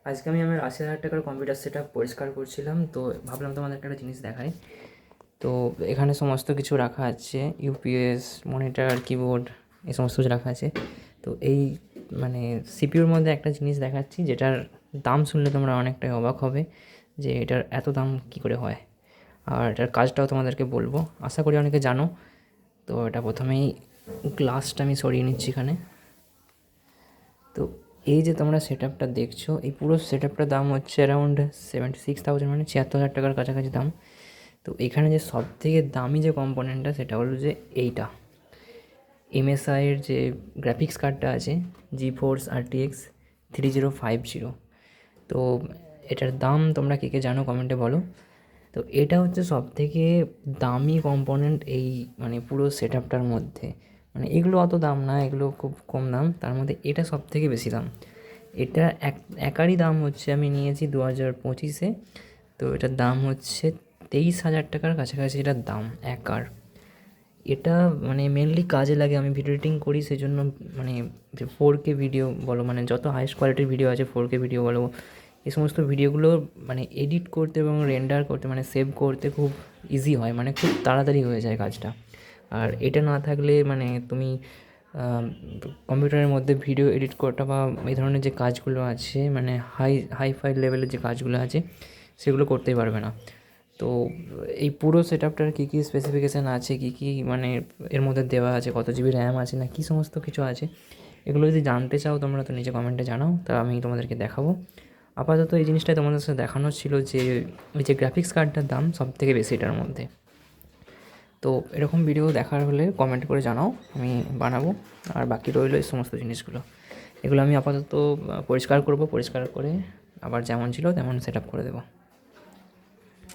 আজকে আমি আমার ৮০,০০০ টাকার কম্পিউটার সেট আপ পরিষ্কার করছিলাম, তো ভাবলাম তোমাদেরকে একটা জিনিস দেখাই। তো এখানে সমস্ত কিছু রাখা আছে, ইউপিএস, মনিটর, কিবোর্ড, এই সমস্ত কিছু রাখা আছে। তো এই মানে সিপিইউর মধ্যে একটা জিনিস দেখাচ্ছি, যেটার দাম শুনলে তোমরা অনেকটাই অবাক হবে যে এটার এত দাম কী করে হয়। আর এটার কাজটাও তোমাদেরকে বলবো, আশা করি অনেকে জানো। তো এটা প্রথমেই গ্লাসটা আমি সরিয়ে নিচ্ছি এখানে। তো এই যে তোমরা সেট আপটা দেখছো, এই পুরো সেট আপটার দাম হচ্ছে অ্যারাউন্ড 76,000, মানে ৭৬,০০০ টাকার কাছাকাছি দাম। তো এখানে যে সব থেকে দামি যে কম্পোনেন্টটা সেটা হলো যে এইটা, এমএসআইয়ের যে গ্রাফিক্স কার্ডটা আছে, GeForce RTX 3050। তো এটার দাম তোমরা কে কে জানো কমেন্টে বলো। তো এটা হচ্ছে সব থেকে দামি কম্পোনেন্ট এই মানে পুরো সেট আপটার মধ্যে। মানে এগুলো অত দাম না, এগুলো খুব কম দাম, তার মধ্যে এটা সব থেকে বেশি দাম। এটা একারই দাম হচ্ছে, আমি নিয়েছি 2025-এ। তো এটার দাম হচ্ছে 23,000 টাকার কাছাকাছি এটার দাম একার। এটা মানে মেনলি কাজে লাগে, আমি ভিডিও এডিটিং করি, সেই জন্য মানে 4K ভিডিও বলো, মানে যত হাইয়েস্ট কোয়ালিটির ভিডিও আছে, 4K ভিডিও বলো, এই সমস্ত ভিডিওগুলো মানে এডিট করতে এবং রেন্ডার করতে, মানে সেভ করতে খুব ইজি হয়, মানে খুব তাড়াতাড়ি হয়ে যায় কাজটা। আর এটা না থাকলে মানে তুমি কম্পিউটারের মধ্যে ভিডিও এডিট করাটা বা এই ধরনের যে কাজগুলো আছে, মানে হাই ফাই লেভেলের যে কাজগুলো আছে, সেগুলো করতেই পারবে না। তো এই পুরো সেট আপটার কী কী স্পেসিফিকেশান আছে, কী কী মানে এর মধ্যে দেওয়া আছে, কত জিবি র্যাম আছে, না কী সমস্ত কিছু আছে, এগুলো যদি জানতে চাও তোমরা তো নিচে কমেন্টে জানাও, তা আমি তোমাদেরকে দেখাবো। আপাতত এই জিনিসটাই তোমাদের সাথে দেখানোর ছিল যে ওই যে গ্রাফিক্স কার্ডটার দাম সব থেকে বেশি এটার মধ্যে। তো এরকম ভিডিও দেখার হলে কমেন্ট করে জানাও, আমি বানাবো। আর বাকি রইলো এই সমস্ত জিনিসগুলো, এগুলো আমি আপাতত পরিষ্কার করব, পরিষ্কার করে আবার যেমন ছিল তেমন সেট আপ করে দেবো।